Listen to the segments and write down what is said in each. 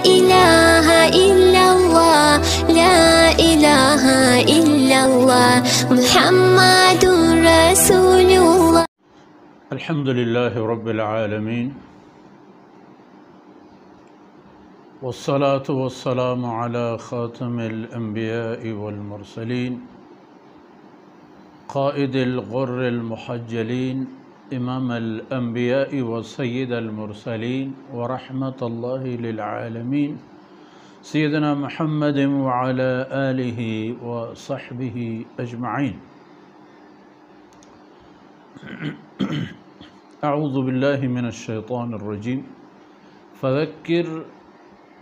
إله إلا الله لا إله إلا الله محمد رسول الله. الحمد لله رب العالمين والصلاة والسلام على خاتم الأنبياء والمرسلين قائد الغر المحجلين إمام الأنبياء وسيد المرسلين ورحمة الله للعالمين سيدنا محمد وعلى آله وصحبه أجمعين. أعوذ بالله من الشيطان الرجيم. فذكر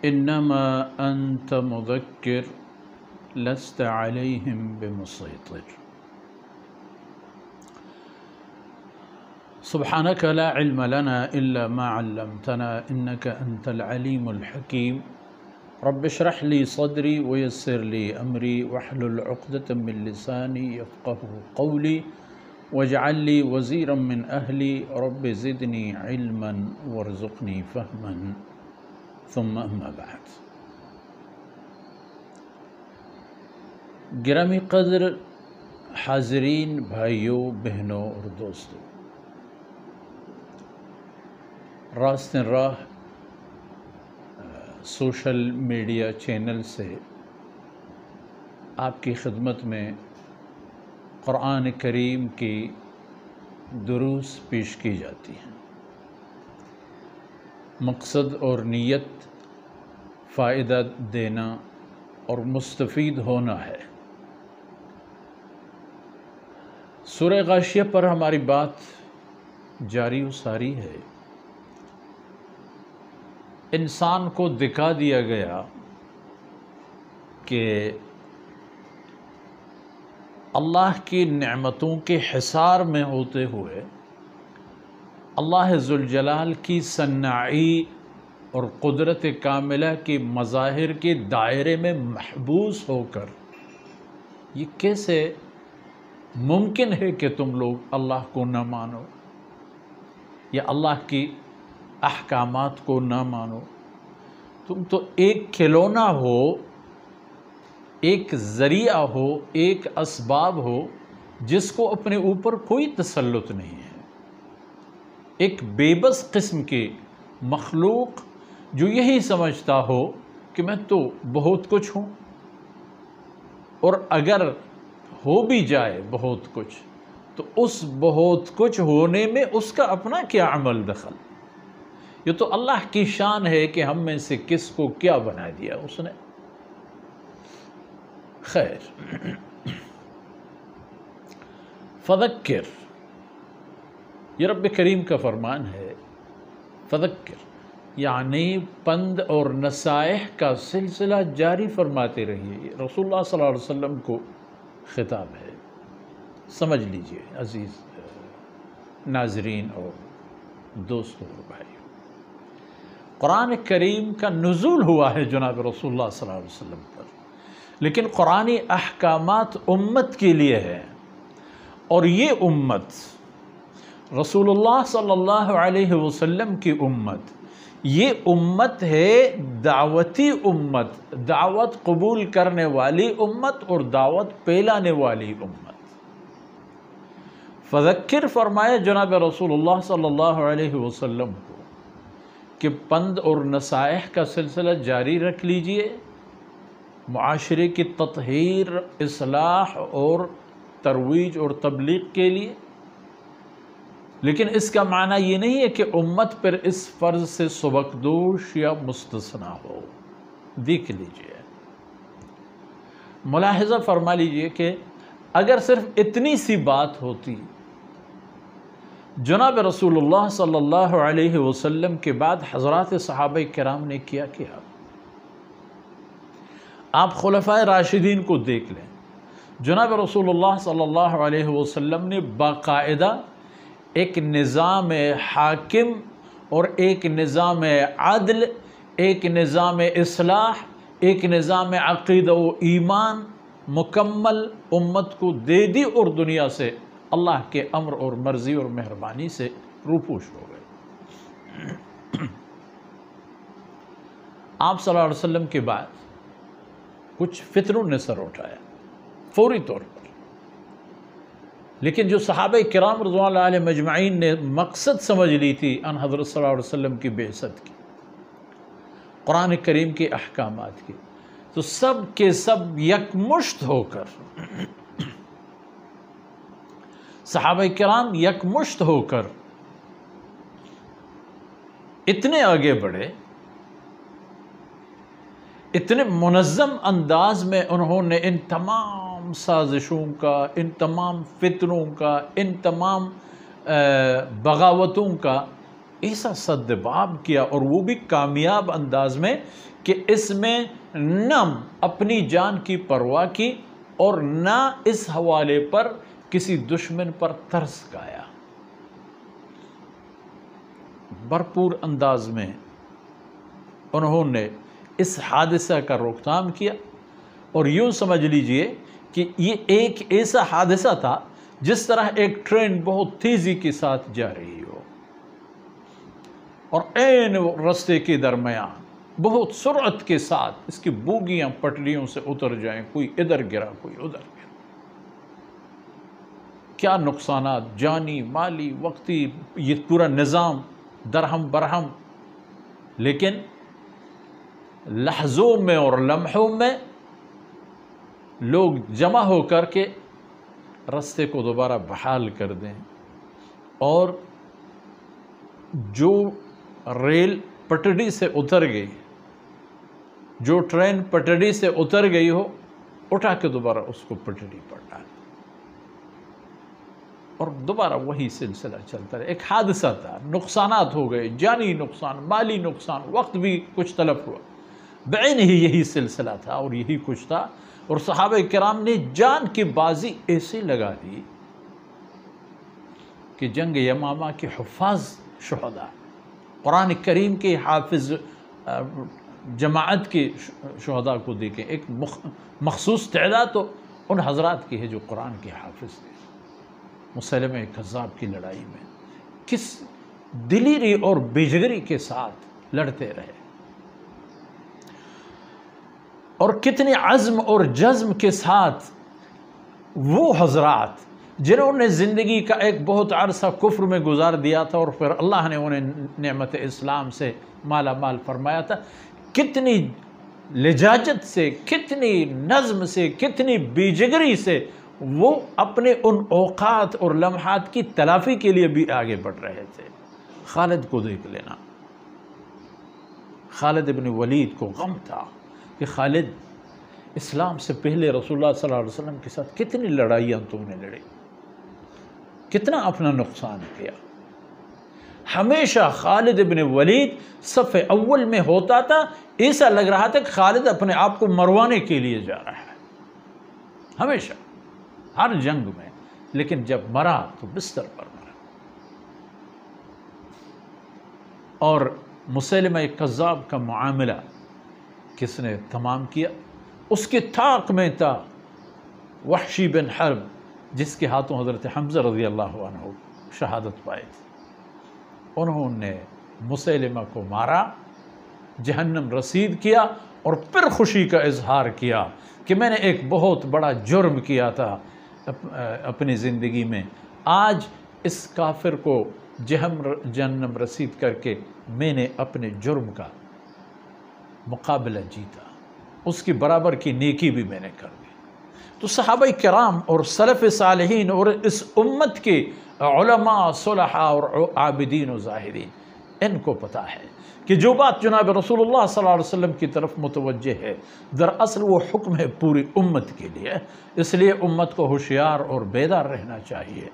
إنما أنت مذكر لست عليهم بمسيطر. سبحانك لا علم لنا إلا ما علمتنا إنك أنت العليم الحكيم. رب اشرح لي صدري ويسر لي أمري واحلل عقدة من لساني يفقه قولي واجعل لي وزيرا من أهلي رب زدني علما وارزقني فهما ثم أما بعد. گرامی قدر حاضرین، بھائیوں، بہنوں اور دوستوں، راست راہ سوشل میڈیا چینل سے آپ کی خدمت میں قرآن کریم کی دروس پیش کی جاتی ہیں. مقصد اور نیت فائدہ دینا اور مستفید ہونا ہے. سورہ غاشیہ پر ہماری بات جاری و ساری ہے. انسان کو دکھا دیا گیا کہ اللہ کی نعمتوں کے حصار میں ہوتے ہوئے اللہ ذوالجلال کی صناعی اور قدرت کاملہ کے مظاہر کے دائرے میں محبوس ہو کر یہ کیسے ممکن ہے کہ تم لوگ اللہ کو نہ مانو یا اللہ کی احکامات کو نہ مانو؟ تم تو ایک کھلونا ہو، ایک ذریعہ ہو، ایک اسباب ہو جس کو اپنے اوپر کوئی تسلط نہیں ہے. ایک بے بس قسم کی مخلوق جو یہی سمجھتا ہو کہ میں تو بہت کچھ ہوں، اور اگر ہو بھی جائے بہت کچھ تو اس بہت کچھ ہونے میں اس کا اپنا کیا عمل دخل؟ یہ تو اللہ کی شان ہے کہ ہم میں سے کس کو کیا بنا دیا اس نے. خیر، فذکر، یہ رب کریم کا فرمان ہے. فذکر یعنی پند اور نصائح کا سلسلہ جاری فرماتے رہیے. یہ رسول اللہ صلی اللہ علیہ وسلم کو خطاب ہے. سمجھ لیجئے عزیز ناظرین اور دوستوں اور بھائیوں، قرآن کریم کا نزول ہوا ہے جناب رسول اللہ صلی اللہ علیہ وسلم پر، لیکن قرآنی احکامات امت کے لیے ہے. اور یہ امت رسول اللہ صلی اللہ علیہ وسلم کی امت، یہ امت ہے دعوتی امت، دعوت قبول کرنے والی امت اور دعوت پھیلانے والی امت. فذکر فرمایا جناب رسول اللہ صلی اللہ علیہ وسلم کو کہ پند اور نصائح کا سلسلہ جاری رکھ لیجئے، معاشرے کی تطہیر، اصلاح اور ترویج اور تبلیغ کے لیے. لیکن اس کا معنی یہ نہیں ہے کہ امت پر اس فرض سے سبکدوش یا مستثنیٰ ہو. دیکھ لیجئے، ملاحظہ فرما لیجئے کہ اگر صرف اتنی سی بات ہوتی، جناب رسول اللہ صلی اللہ علیہ وسلم کے بعد حضرات صحابہ کرام نے کیا کیا؟ آپ خلفائے راشدین کو دیکھ لیں. جناب رسول اللہ صلی اللہ علیہ وسلم نے باقاعدہ ایک نظام حاکم اور ایک نظام عدل، ایک نظام اصلاح، ایک نظام عقیدہ و ایمان مکمل امت کو دے دی، اور دنیا سے اللہ کے امر اور مرضی اور مہربانی سے روپوش ہو گئے. آپ صلی اللہ علیہ وسلم کے بعد کچھ فتنوں نے سر اٹھایا فوری طور پر، لیکن جو صحابہ کرام رضوان اللہ علیہ مجمعین نے مقصد سمجھ لی تھی ان حضرت صلی اللہ علیہ وسلم کی بعثت کی، قرآن کریم کے احکامات کی، تو سب کے سب یکمشت ہو کر صحابہ کرام یکمشت ہو کر اتنے آگے بڑھے، اتنے منظم انداز میں انہوں نے ان تمام سازشوں کا، ان تمام فتنوں کا، ان تمام بغاوتوں کا ایسا سدباب کیا، اور وہ بھی کامیاب انداز میں کہ اس میں نہ اپنی جان کی پرواہ کی اور نہ اس حوالے پر کسی دشمن پر ترس کھایا۔ بھرپور انداز میں انہوں نے اس حادثہ کا روک تھام کیا، اور یوں سمجھ لیجئے کہ یہ ایک ایسا حادثہ تھا جس طرح ایک ٹرین بہت تیزی کے ساتھ جا رہی ہو اور عین رستے کے درمیان بہت سرعت کے ساتھ اس کی بوگیاں پٹریوں سے اتر جائیں، کوئی ادھر گرا کوئی ادھر گرا، کیا نقصانات جانی مالی وقتی، یہ پورا نظام درہم برہم، لیکن لحظوں میں اور لمحوں میں لوگ جمع ہو کر کے رستے کو دوبارہ بحال کر دیں، اور جو ریل پٹڑی سے اتر گئی، جو ٹرین پٹڑی سے اتر گئی ہو، اٹھا کے دوبارہ اس کو پٹڑی پر ڈال، اور دوبارہ وہی سلسلہ چلتا رہا۔ ایک حادثہ تھا، نقصانات ہو گئے، جانی نقصان، مالی نقصان، وقت بھی کچھ تلف ہوا، بعین ہی یہی سلسلہ تھا اور یہی کچھ تھا، اور صحابہ کرام نے جان کی بازی ایسے لگا دی کہ جنگ یمامہ کے حفاظ شہداء، قرآن کریم کے حافظ جماعت کے شہداء کو دیکھیں، ایک مخصوص تعداد تو ان حضرات کی ہے جو قرآن کے حافظ تھے، مسیلمہ کذاب کی لڑائی میں کس دلیری اور بےجگری کے ساتھ لڑتے رہے، اور کتنے عزم اور جزم کے ساتھ وہ حضرات جنہوں نے زندگی کا ایک بہت عرصہ کفر میں گزار دیا تھا اور پھر اللہ نے انہیں نعمت اسلام سے مالا مال فرمایا تھا، کتنی لجاجت سے، کتنی نظم سے، کتنی بیجگری سے وہ اپنے ان اوقات اور لمحات کی تلافی کے لیے بھی آگے بڑھ رہے تھے۔ خالد کو دیکھ لینا، خالد ابن ولید کو غم تھا کہ خالد اسلام سے پہلے رسول اللہ صلی اللہ علیہ وسلم کے ساتھ کتنی لڑائیاں تم نے لڑی، کتنا اپنا نقصان کیا۔ ہمیشہ خالد ابن ولید صف اول میں ہوتا تھا، ایسا لگ رہا تھا کہ خالد اپنے آپ کو مروانے کے لیے جا رہا ہے، ہمیشہ ہر جنگ میں، لیکن جب مرا تو بستر پر مرا۔ اور مسیلمہ کذاب کا معاملہ کس نے تمام کیا؟ اس کے طاق میں تھا وحشی بن حرب، جس کے ہاتھوں حضرت حمزہ رضی اللہ عنہ شہادت پائے تھے۔ انہوں نے مسیلمہ کو مارا، جہنم رسید کیا، اور پھر خوشی کا اظہار کیا کہ میں نے ایک بہت بڑا جرم کیا تھا اپنی زندگی میں، آج اس کافر کو جہنم رسید کر کے میں نے اپنے جرم کا مقابلہ جیتا، اس کی برابر کی نیکی بھی میں نے کر دی۔ تو صحابہ کرام اور سلف صالحین اور اس امت کے علماء صلحاء اور عابدین و زاہدین، ان کو پتہ ہے کہ جو بات جناب رسول اللہ صلی اللہ علیہ وسلم کی طرف متوجہ ہے، دراصل وہ حکم ہے پوری امت کے لیے، اس لیے امت کو ہوشیار اور بیدار رہنا چاہیے،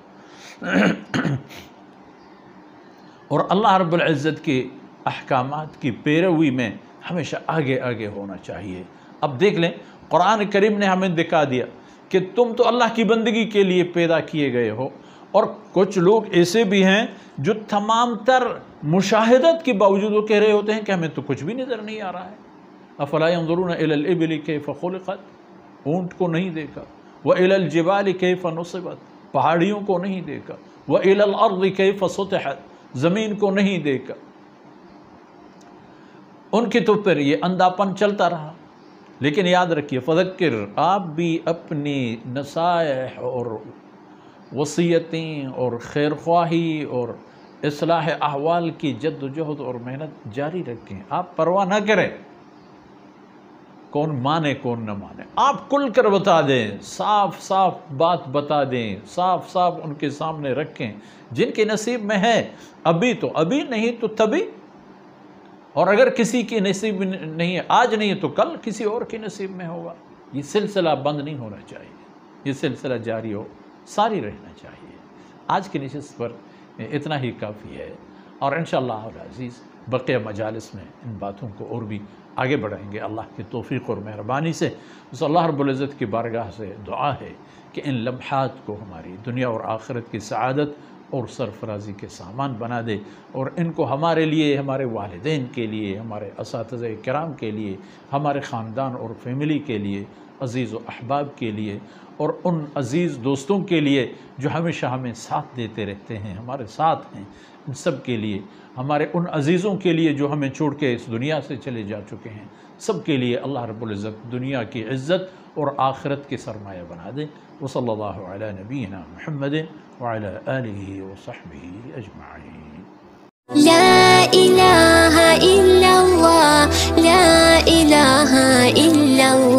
اور اللہ رب العزت کے احکامات کی پیروی میں ہمیشہ آگے آگے ہونا چاہیے۔ اب دیکھ لیں، قرآن کریم نے ہمیں دکھا دیا کہ تم تو اللہ کی بندگی کے لیے پیدا کیے گئے ہو، اور کچھ لوگ ایسے بھی ہیں جو تمام تر مشاہدت کے باوجود وہ کہہ رہے ہوتے ہیں کہ ہمیں تو کچھ بھی نظر نہیں آ رہا ہے۔ افلا ينظرون الى الابل كيف خلقت، اونٹ کو نہیں دیکھا، والى الجبال كيف نصبت، پہاڑیوں کو نہیں دیکھا، والى الارض كيف سطحت، زمین کو نہیں دیکھا، ان کی تو پھر یہ اندھاپن چلتا رہا۔ لیکن یاد رکھیے فذکر، آپ بھی اپنی نصائح اور وصیتیں اور خیرخواہی اور اصلاح احوال کی جد و جہد اور محنت جاری رکھیں، آپ پرواہ نہ کریں کون مانے کون نہ مانے، آپ کھل کر بتا دیں، صاف صاف بات بتا دیں، صاف صاف ان کے سامنے رکھیں، جن کے نصیب میں ہے ابھی تو ابھی، نہیں تو تبھی، اور اگر کسی کی نصیب نہیں ہے آج نہیں ہے تو کل کسی اور کی نصیب میں ہوگا۔ یہ سلسلہ بند نہیں ہونا چاہیے، یہ سلسلہ جاری ہو ساری رہنا چاہیے۔ آج کی نشست پر اتنا ہی کافی ہے، اور انشاءاللہ العزیز بقیہ مجالس میں ان باتوں کو اور بھی آگے بڑھائیں گے اللہ کی توفیق اور مہربانی سے۔ بس اللہ رب العزت کی بارگاہ سے دعا ہے کہ ان لمحات کو ہماری دنیا اور آخرت کی سعادت اور سرفرازی کے سامان بنا دے، اور ان کو ہمارے لیے، ہمارے والدین کے لیے، ہمارے اساتذہ کرام کے لیے، ہمارے خاندان اور فیملی کے لیے، عزیز و احباب کے لیے، اور ان عزیز دوستوں کے لیے جو ہمیشہ ہمیں ساتھ دیتے رہتے ہیں، ہمارے ساتھ ہیں، ان سب کے لیے، ہمارے ان عزیزوں کے لیے جو ہمیں چھوڑ کے اس دنیا سے چلے جا چکے ہیں، سب کے لیے اللہ رب العزت دنیا کی عزت اور آخرت کے سرمایہ بنا دے۔ وصلی اللہ علی نبینا محمد وعلی آلہ وصحبہ اجمعین۔ لا إله إلا الله لا إله إلا الله